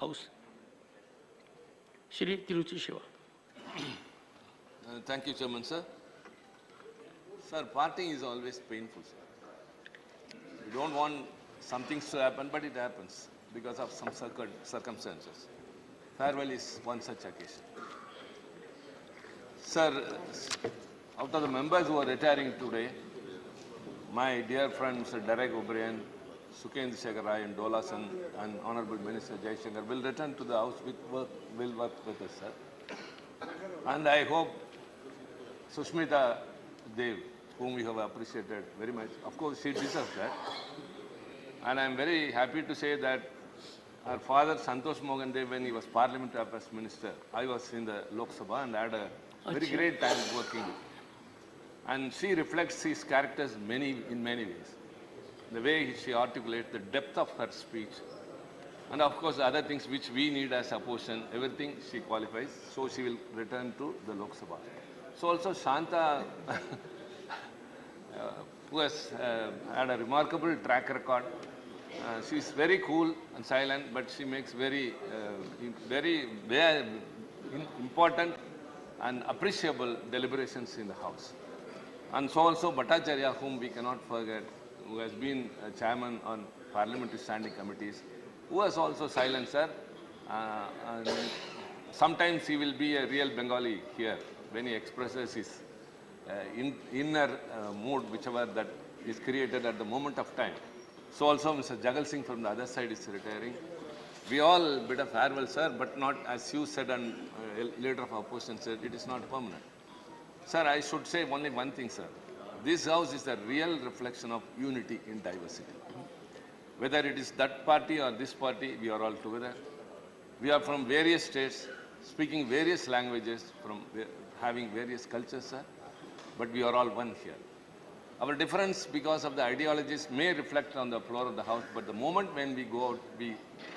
House. Shri Tiruchi Shiva. Thank you, Chairman, sir. Sir, parting is always painful, sir. We don't want some things to happen, but it happens because of some circumstances. Farewell is one such occasion. Sir, out of the members who are retiring today, my dear friend Mr. Derek O'Brien, Sukendra Shekhar Rai and Dolasan and Honorable Minister Jai Shankar will return to the House will work with us, sir. And I hope Sushmita Dev, whom we have appreciated very much, of course she deserves that. And I am very happy to say that our father Santosh Mohan Dev, when he was Parliamentary Affairs Minister, I was in the Lok Sabha and had a very great time working with him. And she reflects his characters in many ways. The way she articulates, the depth of her speech, and of course the other things which we need as opposition, everything she qualifies, so she will return to the Lok Sabha. So also Shanta, who has had a remarkable track record, she is very cool and silent, but she makes very important and appreciable deliberations in the House. And so also Bhattacharya, whom we cannot forget, who has been a chairman on parliamentary standing committees, who was also silent, sir. And sometimes he will be a real Bengali here when he expresses his inner mood, whichever that is created at the moment of time. So also Mr. Jagal Singh from the other side is retiring. We all bid a farewell, sir, but not as you said and leader of opposition said, it is not permanent. Sir, I should say only one thing, sir. This House is a real reflection of unity in diversity. Whether it is that party or this party, we are all together. We are from various states, speaking various languages, from having various cultures, sir. But we are all one here. Our difference because of the ideologies may reflect on the floor of the House, but the moment when we go out, we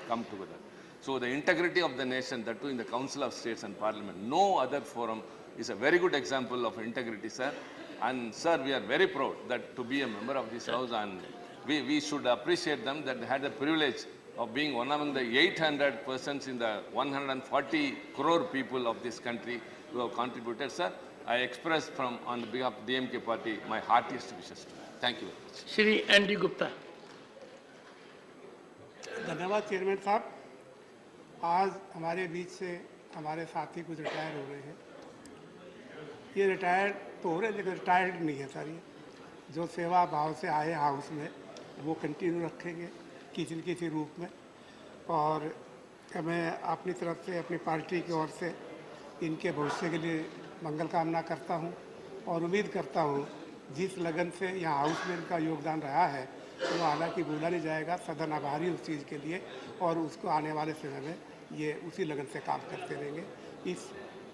come together. So the integrity of the nation, that too in the Council of States and Parliament, no other forum is a very good example of integrity, sir. And sir, we are very proud that to be a member of this House, and we should appreciate them that they had the privilege of being one among the 800 persons in the 140 crore people of this country who have contributed, sir. I express on behalf of the DMK party my heartiest wishes to you. Thank you very much. Shri ND Gupta. धन्यवाद chairman साहब. आज हमारे बीच से हमारे साथी कुछ retire हो रहे हैं. ये रिटायर्ड तो हो रहे हैं लेकिन रिटायर्ड नहीं है सर. ये जो सेवा भाव से आए हाउस में वो कंटिन्यू रखेंगे किसी न किसी रूप में. और मैं अपनी तरफ से अपनी पार्टी की ओर से इनके भविष्य के लिए मंगल कामना करता हूं और उम्मीद करता हूं जिस लगन से यहाँ हाउस में इनका योगदान रहा है तो हालांकि भूला नहीं जाएगा. सदन आभारी उस चीज़ के लिए और उसको आने वाले समय में ये उसी लगन से काम करते रहेंगे.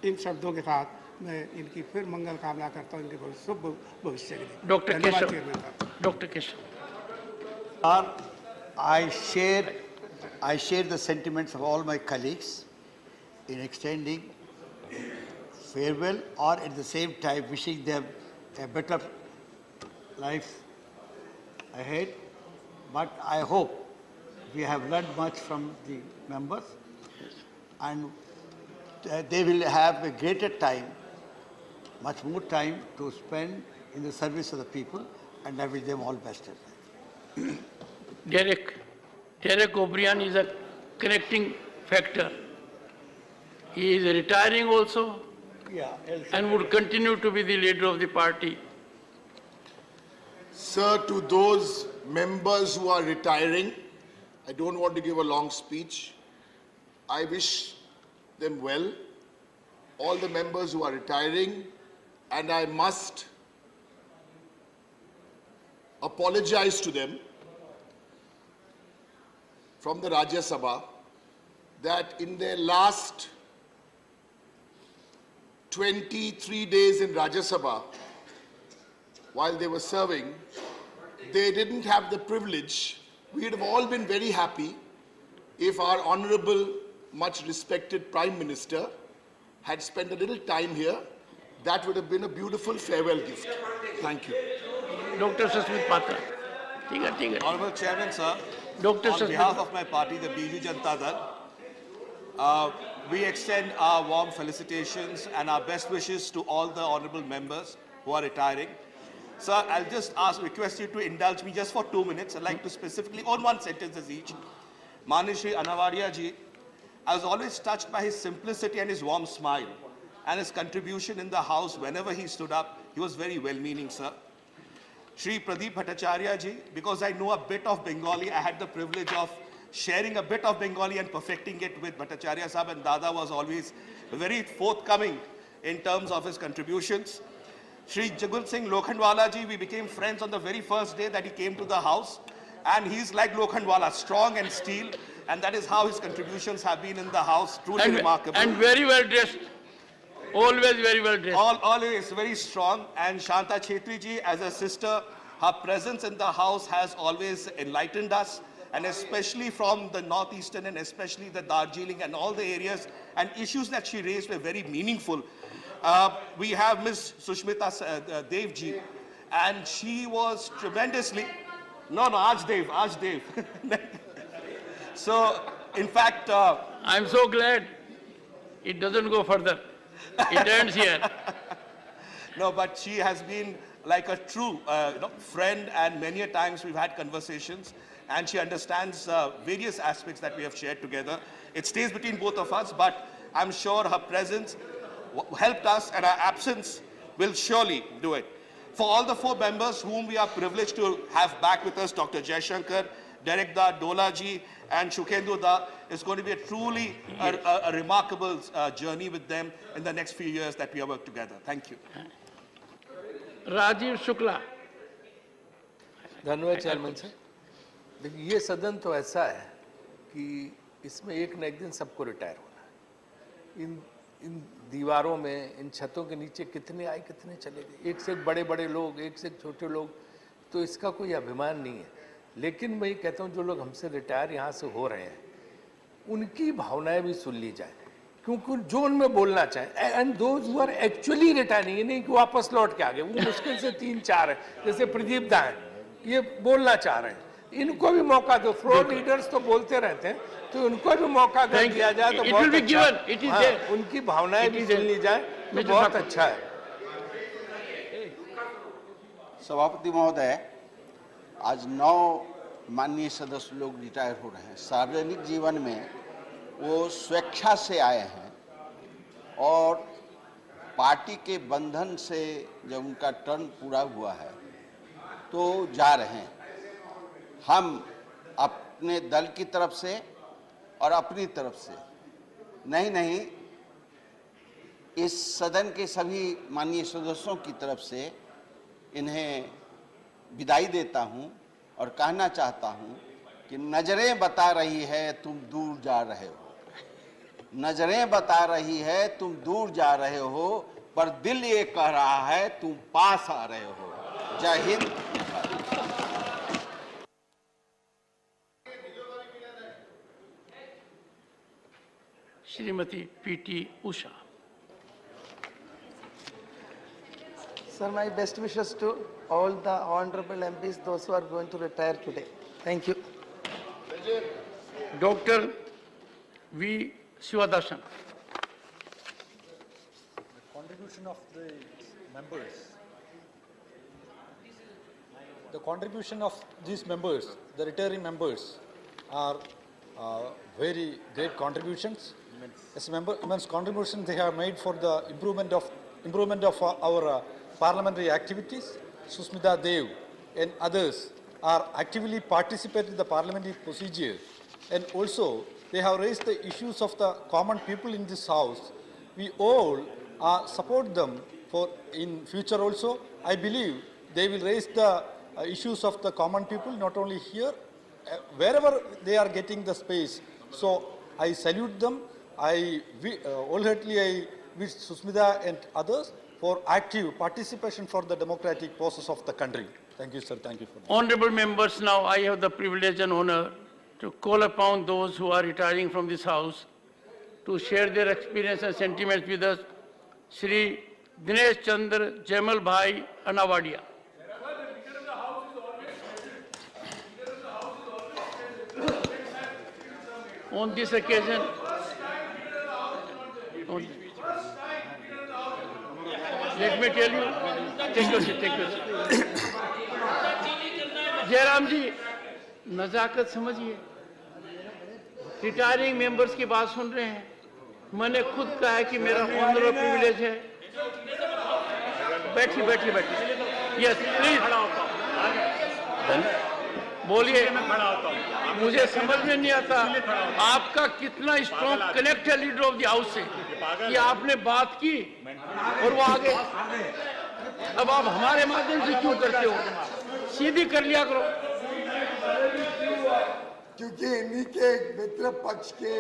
इन शब्दों के साथ मैं इनकी फिर मंगल कामना करता हूँ, इनके शुभ भविष्य के लिए. Doctor Keshav. I share the sentiments of all my colleagues in extending farewell or at the same time wishing them a better life ahead. But I hope we have learned much from the members and they will have a greater time, much more time to spend in the service of the people, and I wish them all best. Derek O'Brien is a connecting factor. He is retiring also, and would continue to be the leader of the party. Sir, to those members who are retiring, I don't want to give a long speech. I wish them well, all the members who are retiring, and I must apologize to them from the Rajya Sabha that in their last 23 days in Rajya Sabha, while they were serving, they didn't have the privilege. We would have all been very happy if our honorable, much respected Prime Minister had spent a little time here. That would have been a beautiful farewell gift. Thank you. Dr. Sasmit Patra. Honorable Chairman, sir, Dr. on behalf of my party, the Biju Janata Dal, We extend our warm felicitations and our best wishes to all the honorable members who are retiring. Sir, I'll just request you to indulge me just for 2 minutes. I'd like to specifically, on one sentence each. Mani Shri Anavadia ji, I was always touched by his simplicity and his warm smile and his contribution in the house whenever he stood up. He was very well-meaning, sir. Shri Pradeep Bhattacharya ji, because I know a bit of Bengali, I had the privilege of sharing a bit of Bengali and perfecting it with Bhattacharya Sahab, and Dada was always very forthcoming in terms of his contributions. Shri Jagun Singh Lokhandwala ji, we became friends on the very first day that he came to the house, and he's like Lokhandwala, strong and steel, and that is how his contributions have been in the house, truly remarkable. And very well dressed, always very well dressed. Always very strong, and Shanta Chetri ji, as a sister, her presence in the house has always enlightened us, and especially from the northeastern and especially the Darjeeling and all the areas, and issues that she raised were very meaningful. We have Ms. Sushmita Dev ji, and she was tremendously, Aaj Dev. So, in fact, I'm so glad it doesn't go further. It ends here. No, but she has been like a true friend, and many a times we've had conversations, and she understands various aspects that we have shared together. It stays between both of us, but I'm sure her presence helped us, and her absence will surely do it. For all the 4 members whom we are privileged to have back with us, Dr. Jaishankar, Derek Da, Dola ji, and Shukendu Da, it's going to be a truly a remarkable journey with them in the next few years that we have worked together. Thank you. Rajiv Shukla. धन्यवाद chairman sir. देखिए ये सदन तो ऐसा है कि इसमें एक न एक दिन सबको रिटायर होना है। इन दीवारों में, इन छतों के नीचे कितने आए कितने चले गए, एक से एक बड़े बड़े लोग, एक से एक छोटे लोग, तो इसका कोई अभिमान नहीं है। लेकिन मैं ये कहता हूँ जो लोग हमसे रिटायर यहाँ से हो रहे हैं उनकी भावनाएं भी सुन ली जाए, क्योंकि जो उनमें बोलना चाहे, and those who are actually retiring, ये नहीं कि वापस लौट के आ गए, वो मुश्किल से 3-4 है, जैसे प्रदीप दा है, ये बोलना चाह रहे हैं, इनको भी मौका दो। फ्लोर लीडर्स तो बोलते रहते हैं, तो उनको भी मौका दिया जाए तो बहुत अच्छा, उनकी भावनाएं भी सुन ली जाए तो बहुत अच्छा है। सभापति महोदय, आज 9 माननीय सदस्य लोग रिटायर हो रहे हैं। सार्वजनिक जीवन में वो स्वेच्छा से आए हैं और पार्टी के बंधन से जब उनका टर्न पूरा हुआ है तो जा रहे हैं। हम अपने दल की तरफ से और अपनी तरफ से नहीं इस सदन के सभी माननीय सदस्यों की तरफ से इन्हें विदाई देता हूं और कहना चाहता हूं कि नजरें बता रही है तुम दूर जा रहे हो, नजरें बता रही है तुम दूर जा रहे हो, पर दिल ये कह रहा है तुम पास आ रहे हो। जय Hind. Shrimati P.T. Usha. Sir, my best wishes to all the honorable MPs, those who are going to retire today. Thank you. Dr. V. Sivadasan. The contribution of the members. The contribution of these members, the retiring members, are very great contributions. As immense contributions they have made for the improvement of our parliamentary activities. Susmita Dev and others are actively participating in the parliamentary procedure, and also they have raised the issues of the common people in this house. We all support them for in future also. I believe they will raise the issues of the common people not only here, wherever they are getting the space. So I salute them. Wholeheartedly I wish Susmita and others for active participation for the democratic process of the country. Thank you, sir. Thank you for that. Honorable members, now I have the privilege and honor to call upon those who are retiring from this house to share their experience and sentiments with us. Shri Dinesh Chandra Jamal Bhai Anavadia. On this occasion, Let me tell you. Take your seat. Take your seat. Jairam जी, नजाकत समझिए। Retiring members की बात सुन रहे हैं। मैंने खुद कहा है कि मेरा ऑनर और प्रिविलेज है। बैठिए। यस प्लीज बोलिए। मुझे समझ में नहीं आता आपका कितना स्ट्रॉन्ग कनेक्ट है लीडर ऑफ द हाउस से कि आपने बात की और वो आगे। अब आप हमारे माध्यम से क्यों करते हो? सीधी कर लिया करो। क्योंकि इन्हीं के मित्र पक्ष के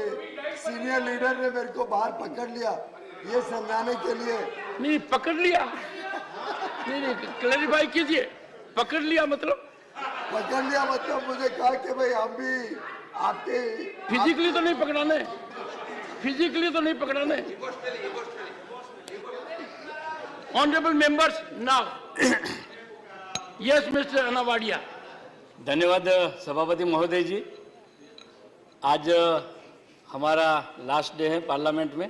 सीनियर लीडर ने मेरे को बाहर पकड़ लिया ये समझाने के लिए। नहीं पकड़ लिया, नहीं क्लैरिफाई कीजिए। पकड़ लिया मतलब मुझे कहा कि भाई हम भी आपके फिजिकली तो नहीं पकड़ाने। Honourable members now. Yes mister Anavadia. धन्यवाद सभापति महोदय जी। आज हमारा लास्ट डे है पार्लियामेंट में।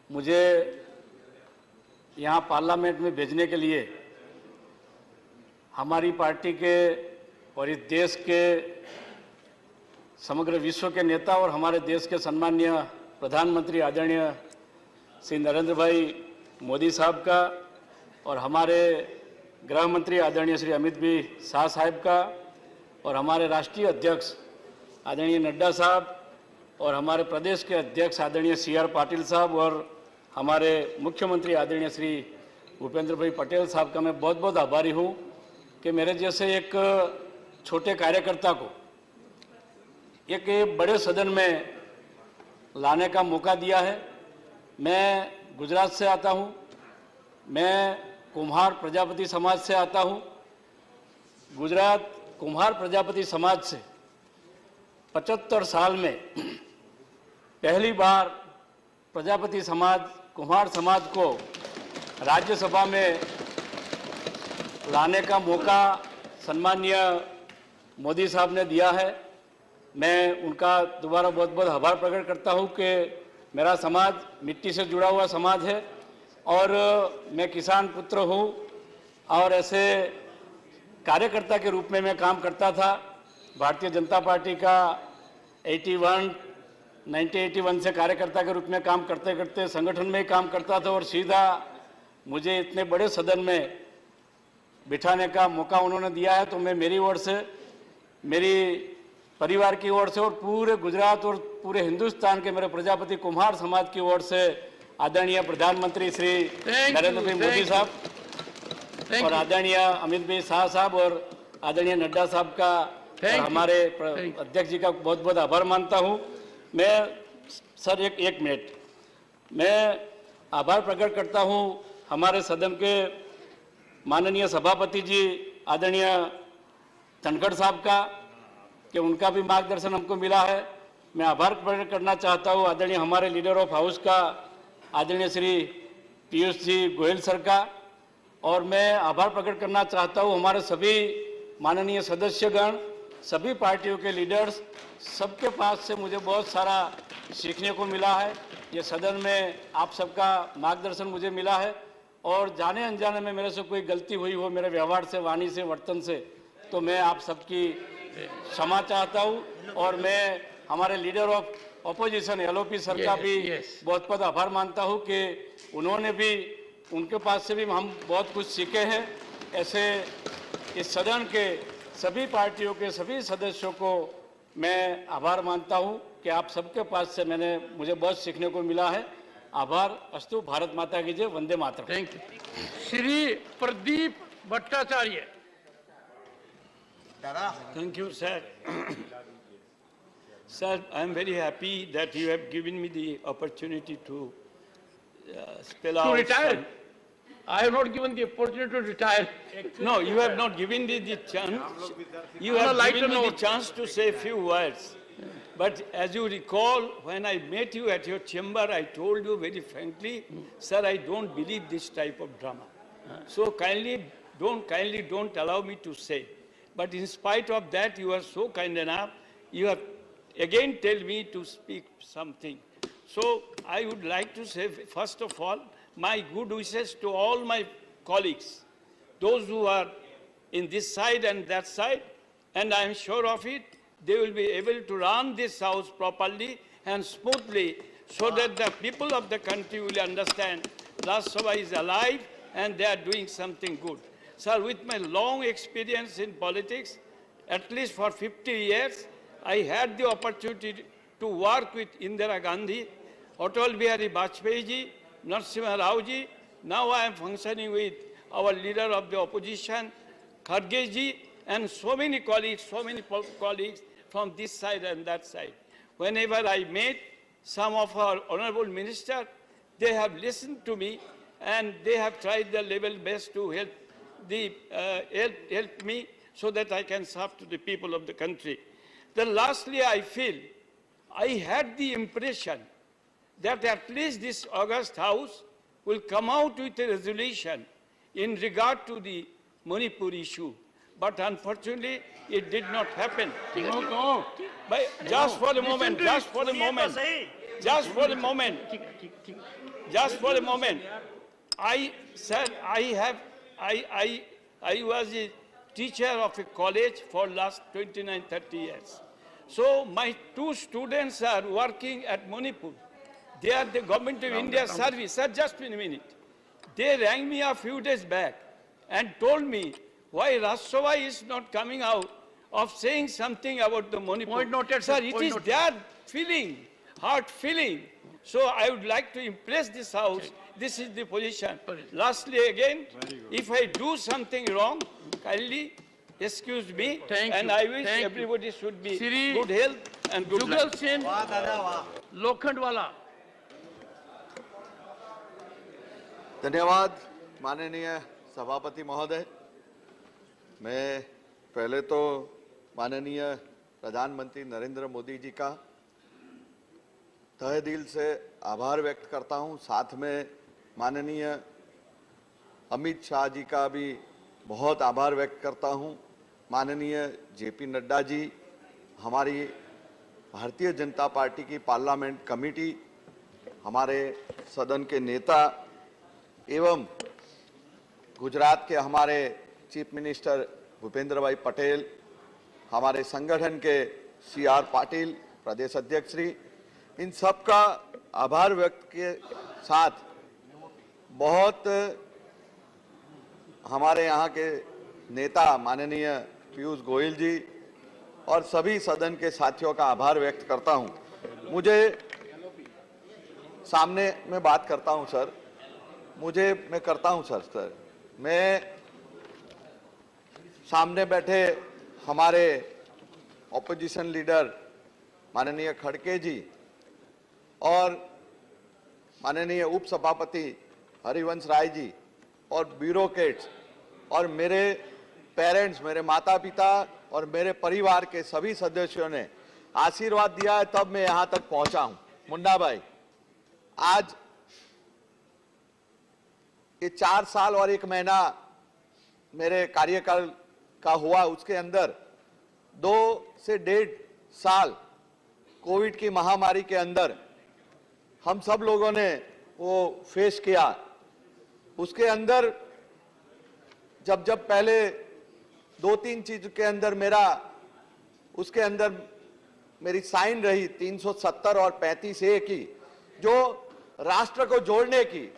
मुझे यहाँ पार्लियामेंट में भेजने के लिए हमारी पार्टी के और इस देश के समग्र विश्व के नेता और हमारे देश के सम्माननीय प्रधानमंत्री आदरणीय श्री नरेंद्र भाई मोदी साहब का और हमारे गृह मंत्री आदरणीय श्री अमित भाई शाह साहब का और हमारे राष्ट्रीय अध्यक्ष आदरणीय नड्डा साहब और हमारे प्रदेश के अध्यक्ष आदरणीय CR पाटिल साहब और हमारे मुख्यमंत्री आदरणीय श्री भूपेंद्र भाई पटेल साहब का मैं बहुत बहुत आभारी हूँ कि मेरे जैसे एक छोटे कार्यकर्ता को एक बड़े सदन में लाने का मौका दिया है। मैं गुजरात से आता हूँ, मैं कुम्हार प्रजापति समाज से आता हूँ। गुजरात कुम्हार प्रजापति समाज से 75 साल में पहली बार प्रजापति समाज कुम्हार समाज को राज्यसभा में लाने का मौका सम्माननीय मोदी साहब ने दिया है। मैं उनका दोबारा बहुत बहुत आभार प्रकट करता हूं कि मेरा समाज मिट्टी से जुड़ा हुआ समाज है और मैं किसान पुत्र हूं और ऐसे कार्यकर्ता के रूप में मैं काम करता था। भारतीय जनता पार्टी का 1981 से कार्यकर्ता के रूप में काम करते करते संगठन में ही काम करता था और सीधा मुझे इतने बड़े सदन में बिठाने का मौका उन्होंने दिया है। तो मैं मेरी ओर से, मेरी परिवार की ओर से और पूरे गुजरात और पूरे हिंदुस्तान के मेरे प्रजापति कुम्हार समाज की ओर से आदरणीय प्रधानमंत्री श्री नरेंद्र भाई मोदी साहब और आदरणीय अमित भाई शाह साहब और आदरणीय नड्डा साहब का और हमारे अध्यक्ष जी का बहुत बहुत आभार मानता हूं। मैं सर एक मिनट मैं आभार प्रकट करता हूं हमारे सदन के माननीय सभापति जी आदरणीय धनखड़ साहब का कि उनका भी मार्गदर्शन हमको मिला है। मैं आभार प्रकट करना चाहता हूँ आदरणीय हमारे लीडर ऑफ हाउस का आदरणीय श्री पीयूष जी गोयल सर का और मैं आभार प्रकट करना चाहता हूँ हमारे सभी माननीय सदस्यगण, सभी पार्टियों के लीडर्स, सबके पास से मुझे बहुत सारा सीखने को मिला है। ये सदन में आप सबका मार्गदर्शन मुझे मिला है और जाने अनजाने में मेरे से कोई गलती हुई हो मेरे व्यवहार से, वाणी से, वर्तन से, तो मैं आप सबकी क्षमा चाहता हूँ और मैं हमारे leader of opposition LOP sir का भी बहुत बहुत आभार मानता हूँ कि उन्होंने भी, उनके पास से भी हम बहुत कुछ सीखे हैं। ऐसे इस सदन के सभी पार्टियों के सभी सदस्यों को मैं आभार मानता हूँ कि आप सबके पास से मुझे बहुत सीखने को मिला है। आभार अस्तु। भारत माता की जय। वंदे मातरम। Thank you. Shri Pradeep Bhattacharya. Thank you, sir. Sir, I am very happy that you have given me the opportunity to spell out. To retire? I have not given the opportunity to retire. No, you have not given me the chance. You have given me the chance to say a few words. But as you recall, when I met you at your chamber, I told you very frankly, sir, I don't believe this type of drama. So kindly don't allow me to say. But in spite of that, you are so kind enough, you have again tell me to speak something. So I would like to say, first of all, my good wishes to all my colleagues, those who are in this side and that side, and I am sure of it, they will be able to run this house properly and smoothly so that the people of the country will understand Rajya Sabha is alive and they are doing something good. Sir, with my long experience in politics, at least for 50 years, I had the opportunity to work with Indira Gandhi, Atal Bihari Vajpayee ji, Narasimha Rao ji. Now I am functioning with our leader of the opposition, Kharge ji, and so many colleagues from this side and that side. Whenever I met some of our honorable ministers, they have listened to me and they have tried their level best to help me so that I can serve to the people of the country. Then lastly, I feel I had the impression that at least this August House will come out with a resolution in regard to the Manipur issue. But unfortunately, it did not happen. But just for a moment, just for a moment, I said I was a teacher of a college for last 29, 30 years. So my two students are working at Manipur. They are the government of India service. Sir, just a minute. They rang me a few days back and told me why Rajya Sabha is not coming out of saying something about the Manipur. Point noted, sir. sir. It Point is noted. their feeling, heart feeling. So I would like to impress this House. Okay. This is the position. Lastly, again, if I do something wrong, kindly excuse me. Thank and you. I wish Thank everybody should be Shri good health and good Jugal luck. Sen, Lokhandwala. धन्यवाद माननीय सभापति महोदय। मैं पहले तो माननीय प्रधानमंत्री नरेंद्र मोदी जी का तहे दिल से आभार व्यक्त करता हूं। साथ में माननीय अमित शाह जी का भी बहुत आभार व्यक्त करता हूं। माननीय जेपी नड्डा जी, हमारी भारतीय जनता पार्टी की पार्लियामेंट कमेटी, हमारे सदन के नेता एवं गुजरात के हमारे चीफ मिनिस्टर भूपेंद्र भाई पटेल, हमारे संगठन के CR पाटिल प्रदेश अध्यक्ष श्री, इन सब का आभार व्यक्त के साथ बहुत हमारे यहाँ के नेता माननीय पीयूष गोयल जी और सभी सदन के साथियों का आभार व्यक्त करता हूँ। मुझे सामने में बात करता हूँ सर, मैं करता हूँ सर, मैं सामने बैठे हमारे ऑपोजिशन लीडर माननीय खड़गे जी और माननीय उप सभापति हरिवंश राय जी और ब्यूरोक्रेट्स और मेरे पेरेंट्स, मेरे माता पिता और मेरे परिवार के सभी सदस्यों ने आशीर्वाद दिया है, तब मैं यहाँ तक पहुँचा हूँ। मुन्ना भाई, आज ये 4 साल और 1 महीना मेरे कार्यकाल का हुआ, उसके अंदर 2 से 1.5 साल कोविड की महामारी के अंदर हम सब लोगों ने वो फेस किया। उसके अंदर जब पहले 2-3 चीज के अंदर उसके अंदर मेरी साइन रही 370 और 35A की, जो राष्ट्र को जोड़ने की,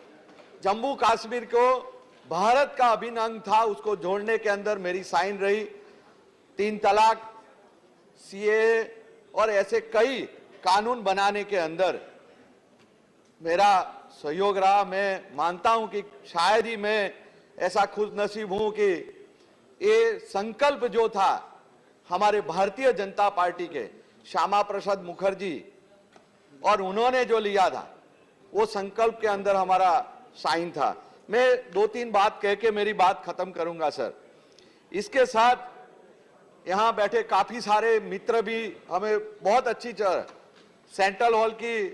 जम्मू कश्मीर को भारत का अभिन्न अंग था, उसको जोड़ने के अंदर मेरी साइन रही। 3 तलाक, CAA और ऐसे कई कानून बनाने के अंदर मेरा सहयोग रहा। मैं मानता हूं कि शायद ही मैं ऐसा खुशनसीब हूं कि ये संकल्प जो था हमारे भारतीय जनता पार्टी के श्यामा प्रसाद मुखर्जी और उन्होंने जो लिया था, वो संकल्प के अंदर हमारा साइन था। मैं 2-3 बात कह के मेरी बात खत्म करूंगा सर। इसके साथ यहाँ बैठे काफी सारे मित्र भी हमें बहुत अच्छी सेंट्रल हॉल की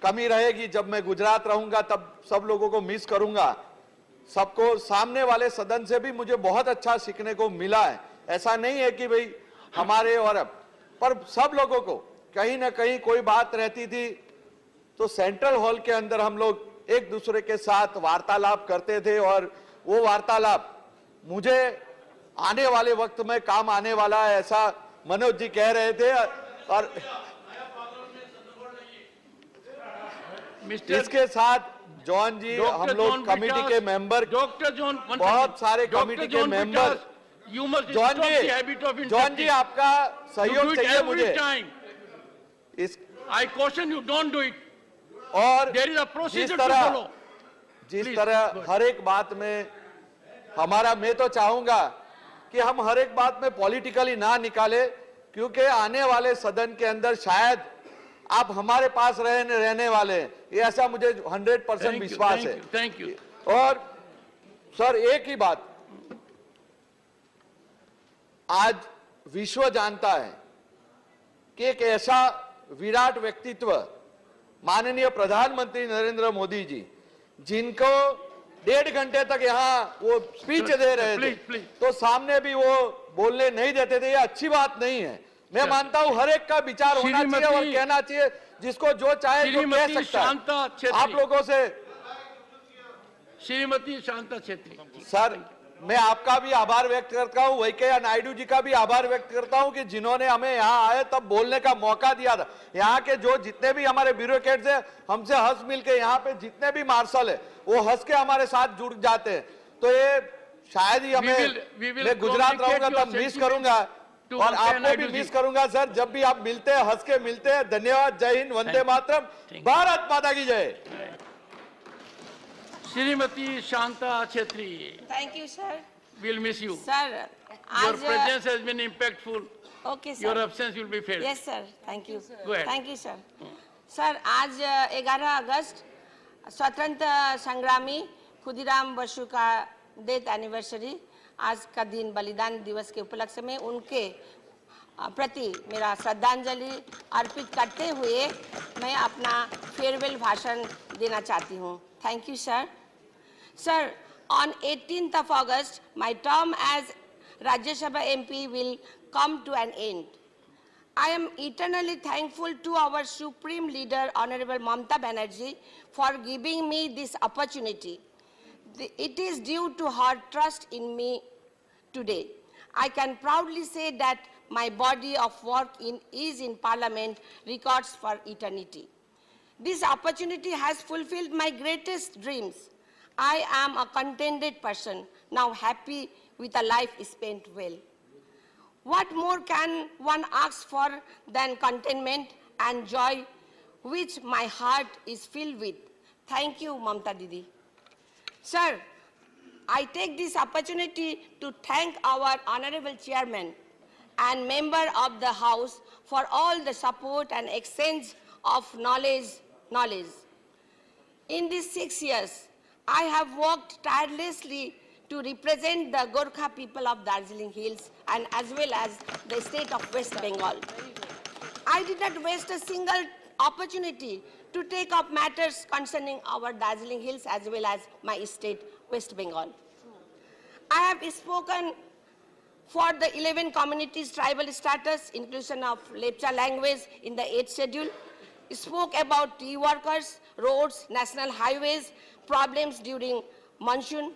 कमी रहेगी। जब मैं गुजरात रहूंगा तब सब लोगों को मिस करूंगा। सबको सामने वाले सदन से भी मुझे बहुत अच्छा सीखने को मिला है। ऐसा नहीं है कि भाई हमारे और पर सब लोगों को कहीं ना कहीं कोई बात रहती थी तो सेंट्रल हॉल के अंदर हम लोग एक दूसरे के साथ वार्तालाप करते थे और वो वार्तालाप मुझे आने वाले वक्त में काम आने वाला है, ऐसा मनोज जी कह रहे थे। और इसके साथ जॉन जी, हम लोग कमेटी के मेंबर, डॉक्टर जॉन, बहुत सारे कमेटी के मेंबर, जॉन जी आपका सहयोग चाहिए मुझे इस, I caution you, don't do it. और There is a procedure to follow. जिस तरह हर एक बात में हमारा, मैं तो चाहूंगा कि हम हर एक बात में पॉलिटिकली ना निकाले, क्योंकि आने वाले सदन के अंदर शायद आप हमारे पास रहने वाले हैं, ये ऐसा मुझे 100% विश्वास है। Thank you. और सर एक ही बात, आज विश्व जानता है कि एक ऐसा विराट व्यक्तित्व माननीय प्रधानमंत्री नरेंद्र मोदी जी, जिनको 1.5 घंटे तक यहाँ वो स्पीच दे रहे थे, तो सामने भी वो बोलने नहीं देते थे, ये अच्छी बात नहीं है। मैं मानता हूँ हर एक का विचार होना चाहिए और कहना चाहिए, जिसको जो चाहे तो कह सकता है। आप लोगों से श्रीमती शांता छेत्री सर, मैं आपका भी आभार व्यक्त करता हूं, वेंकैया नायडू जी का भी आभार व्यक्त करता हूं कि जिन्होंने हमें यहां आए तब बोलने का मौका दिया था। यहां के जो जितने भी हमारे ब्यूरोक्रेट्स हैं, हमसे हंस मिल के, यहाँ पे जितने भी मार्शल है वो हंस के हमारे साथ जुड़ जाते हैं। तो ये शायद ही हमें, मैं गुजरात रहूंगा तब मिस करूंगा और आपको भी मिस करूंगा सर, जब भी आप मिलते हैं हंस के मिलते हैं। धन्यवाद, जय हिंद, वंदे मातरम, भारत माता की जय। Shrimati Shanta Chhetri, thank you sir, we'll miss you. Sir Your presence has been impactful. Okay sir. Your absence will be felt. Yes sir, thank you. Go ahead. Thank you sir. Sir आज 11 अगस्त स्वतंत्रता संग्रामी खुदीराम बसु का डेथ एनिवर्सरी, आज का दिन बलिदान दिवस के उपलक्ष्य में उनके प्रति मेरा श्रद्धांजलि अर्पित करते हुए मैं अपना फेयरवेल भाषण देना चाहती हूँ। Thank you sir. Sir, on 18th of August, my term as Rajya Sabha MP will come to an end. I am eternally thankful to our Supreme Leader, Honorable Mamata Banerjee, for giving me this opportunity. It is due to her trust in me today. I can proudly say that my body of work is in Parliament records for eternity. This opportunity has fulfilled my greatest dreams. I am a contented person, now happy with a life spent well. What more can one ask for than contentment and joy, which my heart is filled with? Thank you, Mamata Didi. Sir, I take this opportunity to thank our Honorable Chairman and member of the House for all the support and exchange of knowledge. In these 6 years, I have worked tirelessly to represent the Gorkha people of Darjeeling Hills and as well as the state of West Bengal. I did not waste a single opportunity to take up matters concerning our Darjeeling Hills as well as my state, West Bengal. I have spoken for the 11 communities' tribal status, inclusion of Lepcha language in the 8th schedule, spoke about tea workers, roads, national highways, problems during monsoon,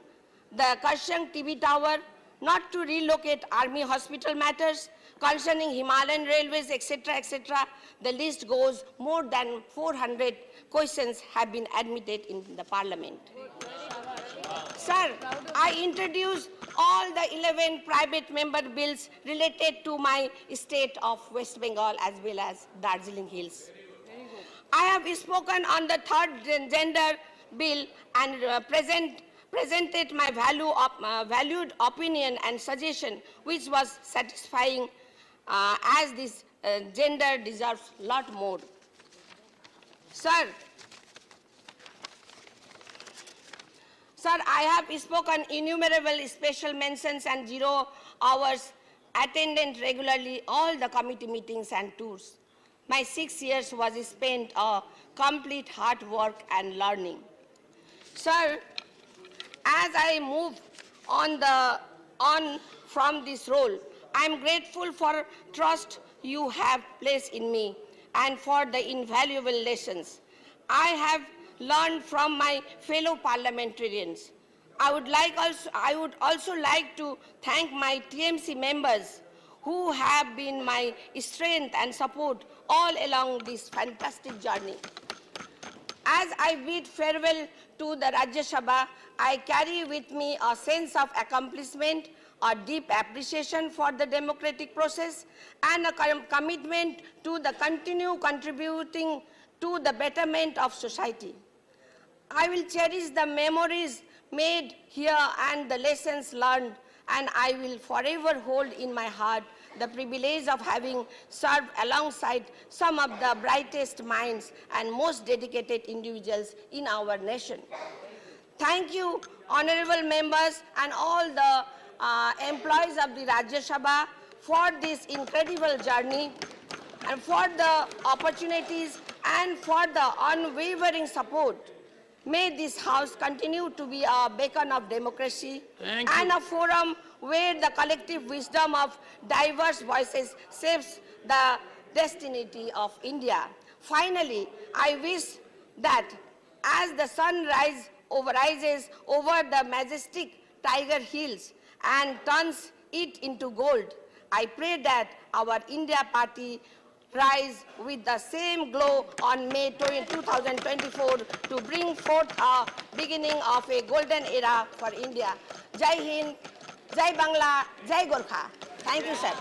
the Karshang TV tower, not to relocate army hospital matters, concerning Himalayan railways, etc., etc. The list goes. More than 400 questions have been admitted in the parliament. Sir, I introduced all the 11 private member bills related to my state of West Bengal as well as Darjeeling Hills. I have spoken on the 3rd gender bill and presented my valued opinion and suggestion, which was satisfying as this gender deserves a lot more. Sir, I have spoken innumerable special mentions and 0 hours, attended regularly all the committee meetings and tours. My 6 years was spent complete hard work and learning. Sir, as I move on from this role, I am grateful for trust you have placed in me and for the invaluable lessons I have learned from my fellow parliamentarians. I would also like to thank my TMC members who have been my strength and support all along this fantastic journey. As I bid farewell to the Rajya Sabha, I carry with me a sense of accomplishment, a deep appreciation for the democratic process, and a commitment to the continue contributing to the betterment of society. I will cherish the memories made here and the lessons learned, and I will forever hold in my heart the privilege of having served alongside some of the brightest minds and most dedicated individuals in our nation. Thank you, honorable members and all the employees of the Rajya Sabha for this incredible journey and for the opportunities and for the unwavering support. May this House continue to be a beacon of democracy and a forum where the collective wisdom of diverse voices shapes the destiny of India. Finally, I wish that as the sun rises over the majestic Tiger Hills and turns it into gold, I pray that our India Party rise with the same glow on May 2024 to bring forth a beginning of a golden era for India. Jai Hind, Jai Bangla, Jai Gorkha. Thank you, sir.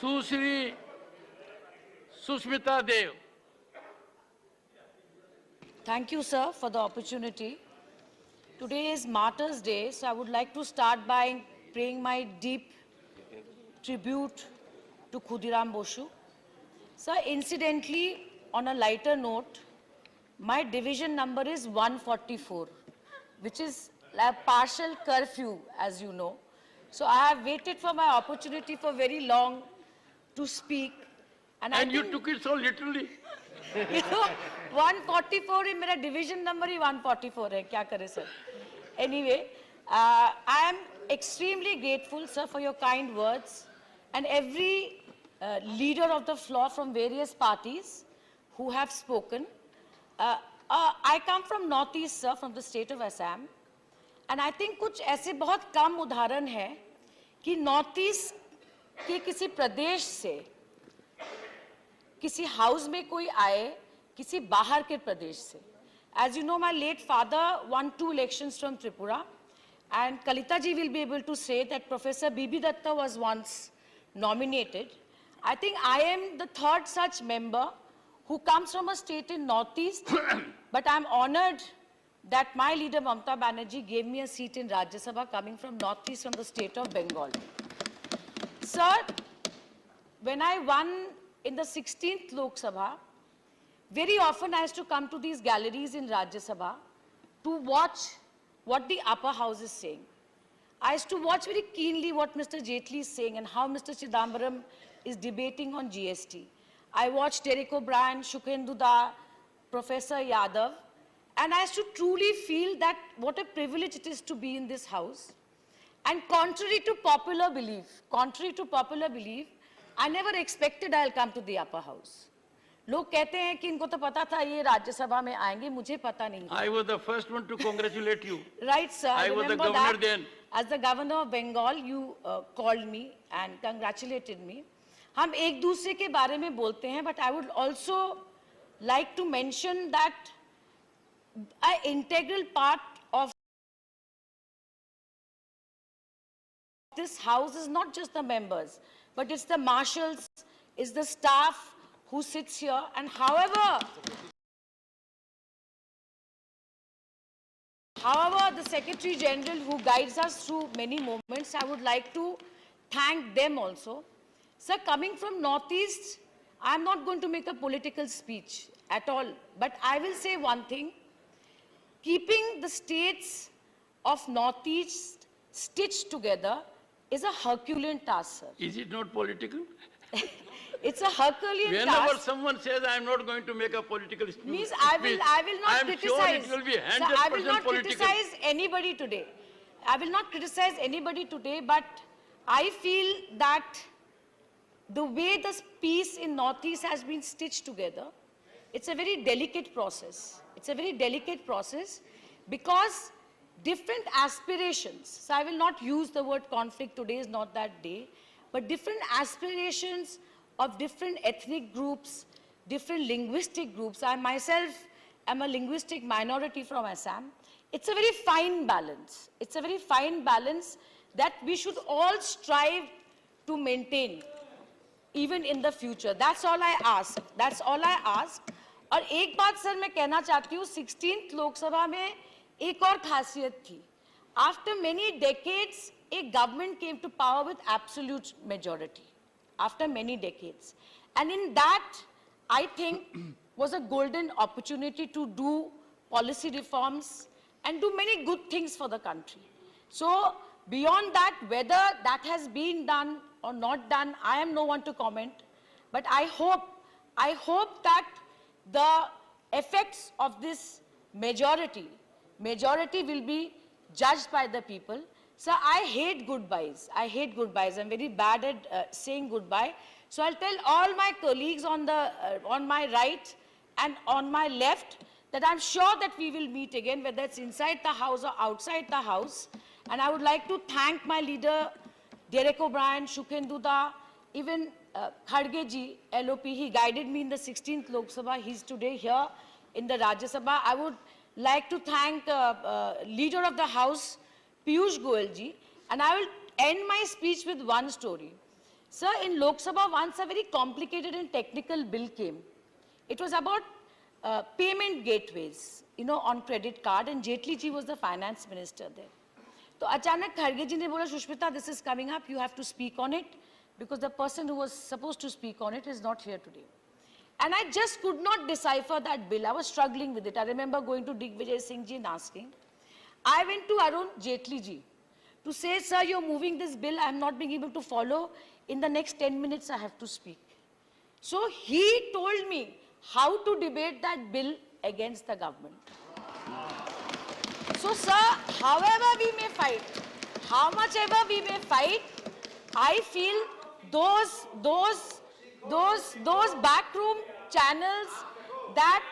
Susri Susmita Dev. Thank you, sir, for the opportunity. Today is Martyrs' Day, so I would like to start by paying my deep tribute to Khudiram Boshu. Sir, incidentally, on a lighter note, my division number is 144, which is a partial curfew, as you know. So I have waited for my opportunity for very long to speak. And you took it so literally. You know, 144 in my division number is 144 hai, kya kare, sir? Anyway, I am extremely grateful, sir, for your kind words and every leader of the floor from various parties who have spoken. I come from Northeast, sir, from the state of Assam, and I think कुछ ऐसे बहुत कम उदाहरण हैं कि Northeast के किसी प्रदेश से किसी हाउस में कोई आए किसी बाहर के प्रदेश से. As you know, my late father won 2 elections from Tripura, and Kalita ji will be able to say that Professor B.B. Datta was once nominated. I think I am the 3rd such member who comes from a state in Northeast, but I'm honored that my leader Mamata Banerjee gave me a seat in Rajya Sabha coming from Northeast from the state of Bengal. Sir, when I won in the 16th Lok Sabha, very often I used to come to these galleries in Rajya Sabha to watch what the upper house is saying. I used to watch very keenly what Mr. Jaitley is saying and how Mr. Chidambaram is debating on GST. I watched Derek O'Brien, Shukhendu Da, Professor Yadav, and I used to truly feel that what a privilege it is to be in this house. And contrary to popular belief, I never expected I'll come to the upper house. लोग कहते हैं कि इनको तो पता था ये राज्यसभा में आएंगे, मुझे पता नहीं. I was the first one to congratulate you. Right, sir. I was the governor then. As the governor of Bengal, you called me and congratulated me. हम एक दूसरे के बारे में बोलते हैं, but I would also like to mention that an integral part of this house is not just the members, but it's the marshals, it's the staff who sits here, and however the Secretary General who guides us through many moments, I would like to thank them also. Sir, coming from Northeast, I'm not going to make a political speech at all, but I will say one thing. Keeping the states of Northeast stitched together is a Herculean task, sir. Is it not political? It's a Herculean task. Whenever someone says I am not going to make a political speech, means I will not criticize. Sure it will be 100% sir, I will not political. criticize anybody today. I will not criticize anybody today, but I feel that the way this piece in Northeast has been stitched together it's a very delicate process. It's a very delicate process because different aspirations, so I will not use the word conflict, today is not that day, but different aspirations of different ethnic groups, different linguistic groups. I myself am a linguistic minority from Assam. It's a very fine balance. It's a very fine balance that we should all strive to maintain even in the future. That's all I ask. That's all I ask. और एक बात sir मैं कहना चाहती हूँ, 16th Lok Sabha में एक और खासियत थी. After many decades, a government came to power with absolute majority. After many decades. And in that, I think, was a golden opportunity to do policy reforms and do many good things for the country. So, beyond that, whether that has been done or not done, I am no one to comment. But I hope that the effects of this majority will be judged by the people. So I hate goodbyes. I hate goodbyes. I'm very bad at saying goodbye. So I'll tell all my colleagues on my right and on my left that I'm sure that we will meet again, whether it's inside the house or outside the house. And I would like to thank my leader, Derek O'Brien, Shukhendu Da, even Kharge ji, LOP. He guided me in the 16th Lok Sabha. He's today here in the Rajya Sabha. I would like to thank Leader of the House, Piyush Goyal ji. And I will end my speech with one story. Sir, in Lok Sabha, once a very complicated and technical bill came. It was about payment gateways, on credit card, and Jaitley ji was the finance minister there. So, अचानक खड़गे जी ने बोला, Sushmita, this is coming up, you have to speak on it, because the person who was supposed to speak on it is not here today. And I just could not decipher that bill. I was struggling with it. I remember going to Digvijay Singh ji and asking. I went to Arun Jaitley ji to say, sir, you're moving this bill, I'm not being able to follow. In the next 10 minutes, I have to speak. So he told me how to debate that bill against the government. So, sir, however we may fight, how much ever we may fight, I feel those backroom channels that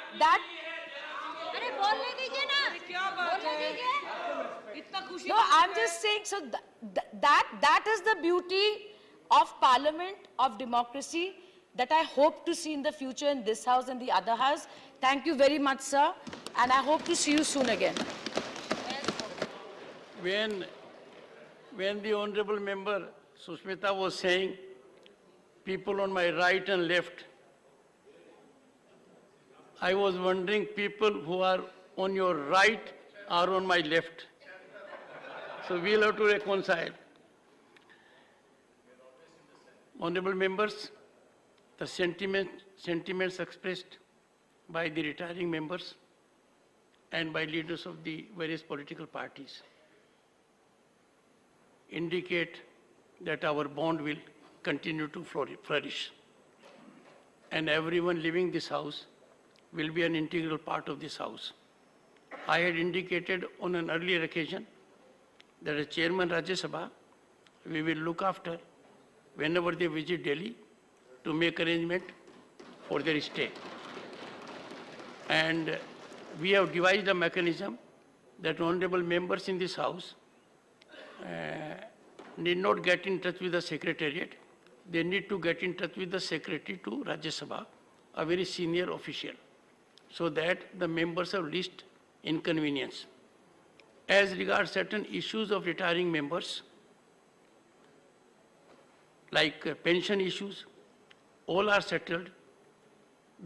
no, I'm just saying, so that is the beauty of parliament, of democracy, that I hope to see in the future in this house and the other house. Thank you very much, sir, and I hope to see you soon again. When the honorable member Sushmita was saying, people on my right and left, I was wondering, people who are on your right are on my left. So we'll have to reconcile. Honorable members, the sentiments expressed by the retiring members and by leaders of the various political parties indicate that our bond will continue to flourish. And everyone living this house will be an integral part of this house. I had indicated on an earlier occasion that as Chairman Rajya Sabha, we will look after whenever they visit Delhi to make arrangement for their stay. And we have devised a mechanism that honorable members in this house need not get in touch with the secretariat. They need to get in touch with the secretary to Rajya Sabha, a very senior official, so that the members have least inconvenience. As regards certain issues of retiring members, like pension issues, all are settled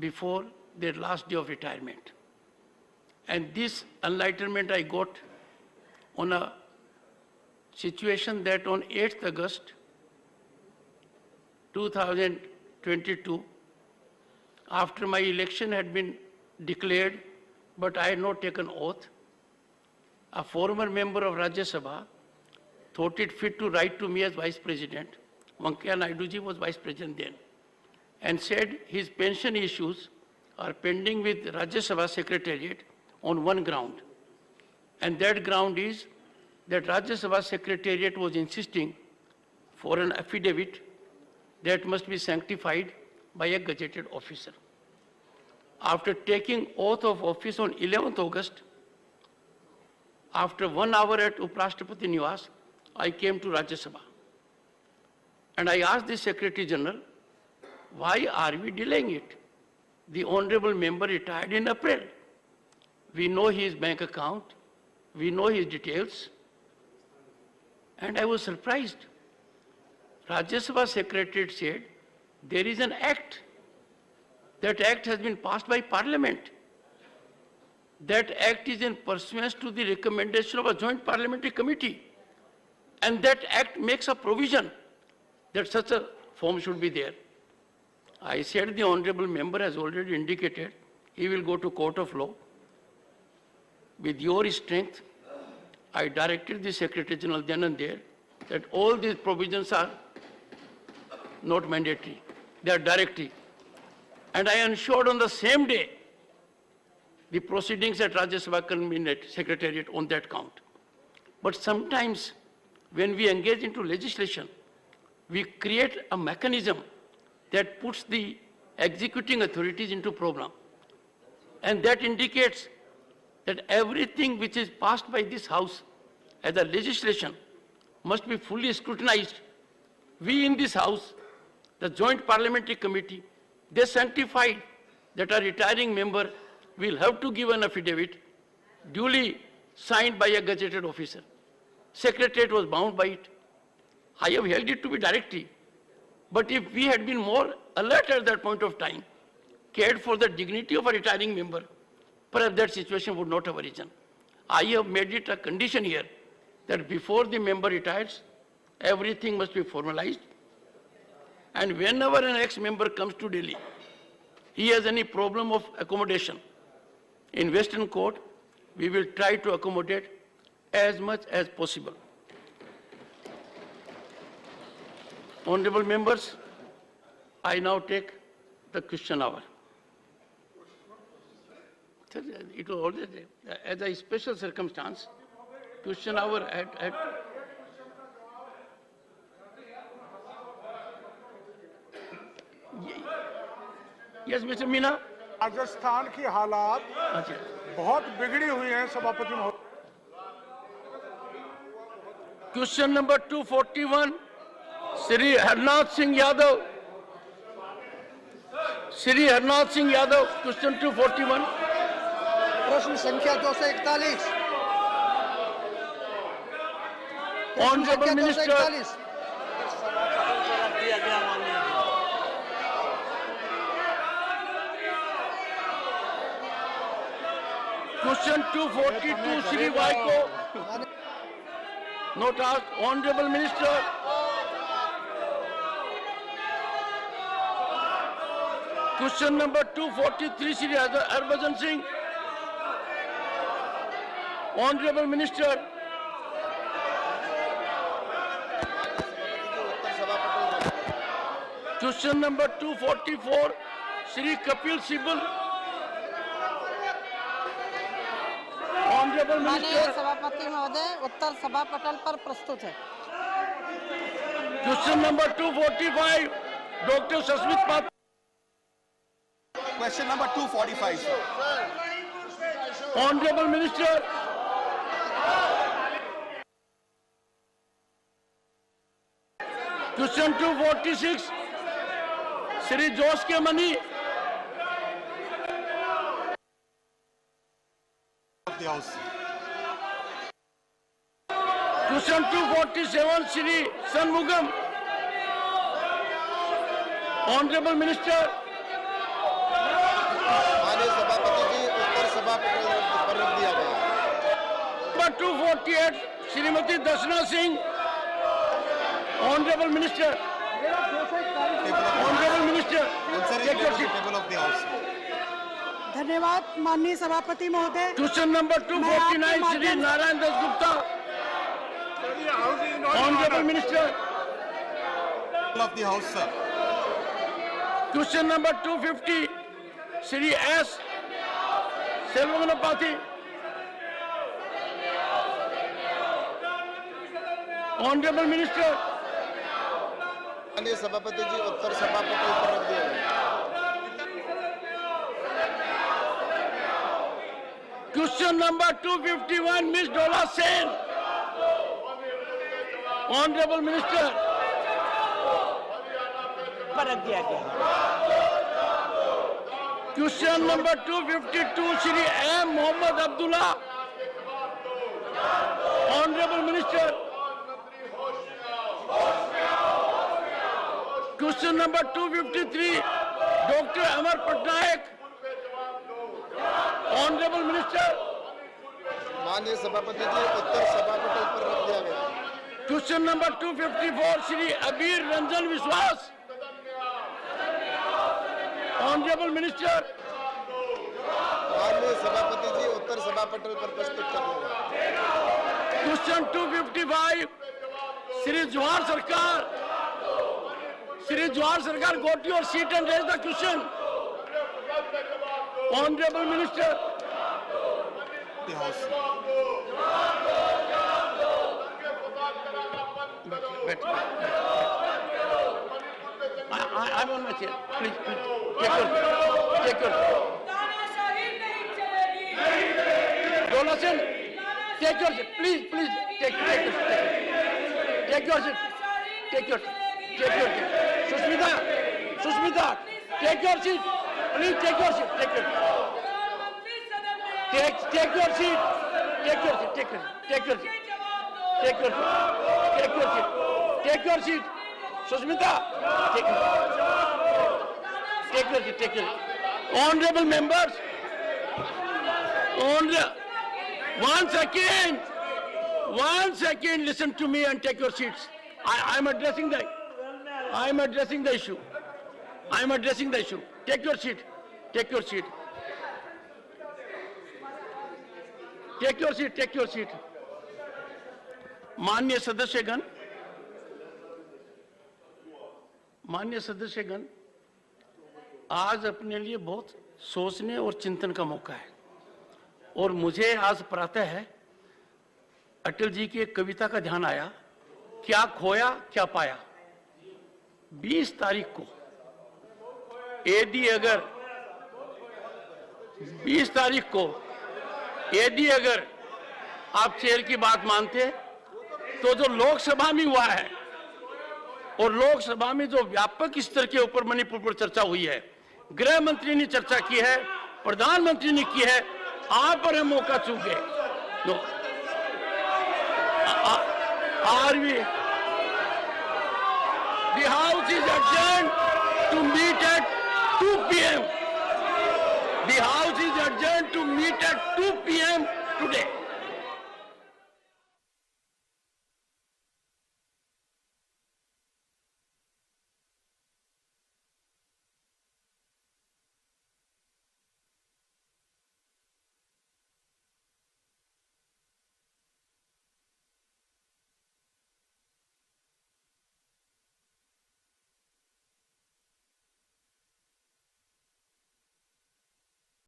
before their last day of retirement. And this enlightenment I got on a situation that on 8th August 2022, after my election had been declared, but I had not taken oath, a former member of Rajya Sabha thought it fit to write to me as Vice President. Venkaiah Naidu ji was Vice President then, and said his pension issues are pending with Rajya Sabha Secretariat on one ground. And that ground is that Rajya Sabha Secretariat was insisting for an affidavit that must be sanctified by a gazetted officer. after taking oath of office on 11th August, after 1 hour at Uprashtrapati Niwas, I came to Rajya Sabha. And I asked the Secretary General, why are we delaying it? The honorable member retired in April. We know his bank account, we know his details. And I was surprised. Rajya Sabha Secretariat said, there is an act. That act has been passed by Parliament. That act is in pursuance to the recommendation of a joint parliamentary committee. And that act makes a provision that such a form should be there. I said the honorable member has already indicated he will go to court of law. With your strength, I directed the Secretary General then and there that all these provisions are not mandatory, they are directive. And I ensured on the same day the proceedings at Rajya Sabha Secretariat on that count. But sometimes when we engage into legislation, we create a mechanism that puts the executing authorities into problem. And that indicates that everything which is passed by this House as a legislation must be fully scrutinized. We in this House, the Joint Parliamentary Committee, they sanctified that a retiring member will have to give an affidavit duly signed by a gazetted officer. Secretariat was bound by it. I have held it to be directive. But if we had been more alert at that point of time, cared for the dignity of a retiring member, perhaps that situation would not have arisen. I have made it a condition here that before the member retires, everything must be formalized. And whenever an ex-member comes to Delhi, he has any problem of accommodation. In Western Court, we will try to accommodate as much as possible. Honorable members, I now take the question hour. It was always as a special circumstance, question hour at Yes, Mr. Meena. Rajasthan की हालात बहुत बिगड़ी हुई हैं सभापति महोदय। Question number 241, Shri Harnath Singh Yadav. Shri Harnath Singh Yadav, question 241. प्रश्न संख्या 241। Honorable Minister. Question 242, Shri Vaiko. Not asked. Honorable Minister. Question number 243, Shri Harbhajan Singh. Honorable Minister. Question number 244, Shri Kapil Sibal. Honorable Minister. सभापति महोदय उत्तर सभा पटल पर प्रस्तुत है। Question number 245, Dr. Sasmit Patel. Question number 245, sir. Honorable Minister. Question 246, Shri Josh K. Mani. Of the House. Question 247, Shri Shanmugam. Honorable Minister. माननीय सभापति जी उत्तर सभा पर रख दिया गया। Number 248, Shrimati Dashna Singh. Honorable Minister. Honorable Minister. Take your seat. Table of the House. धन्यवाद माननीय सभापति महोदय। Question number 249, Shri Narayan Das Gupta. Honorable Minister. Table of the House, sir. Question number 250, Shri S. Selvaganapathy. Honorable Minister. माननीय सभापति जी उत्तर सभा पटल पर रख दिया गया। Question number 251, Ms. Dola Sen. Honorable Minister. परत दिया गया। Question number 252, Shri M. Mohammad Abdullah. Honorable Minister. Question number 253, Dr. Amar Patnaik. Honorable Minister. माननीय सभापति जी, उत्तर सभा पटल पर रख दिया गया। Question number 254, Shri Abir Ranjan Vishwas. Honorable Minister. माननीय सभापति जी, उत्तर सभा पटल पर प्रस्तुत कर दिया गया। Question 255, Shri Jawahar Sarkar. Shri Jawahar Sarkar, go to your seat and raise the question. Honorable Minister. I'm on my chair. Please, take your Dola Sen, take your seat. Please, take your seat. Take your seat. Sushmita, take your seat. Please take your seat. Take your seat. Take your seat. Sushmita, take your seat. Honorable members, one second, listen to me and take your seats. I'm addressing the issue. Take your seat. माननीय सदस्यगण, आज अपने लिए बहुत सोचने और चिंतन का मौका है और मुझे आज प्रातः है अटल जी की एक कविता का ध्यान आया, क्या खोया क्या पाया। 20 तारीख को यदि अगर आप चेयर की बात मानते तो जो लोकसभा में हुआ है और लोकसभा में जो व्यापक स्तर के ऊपर मणिपुर पर चर्चा हुई है, गृह मंत्री ने चर्चा की है, प्रधानमंत्री ने की है, आप पर हम मौका चूक गए। The House is adjourned to meet at 2 p.m. The House is adjourned to meet at 2 p.m. today.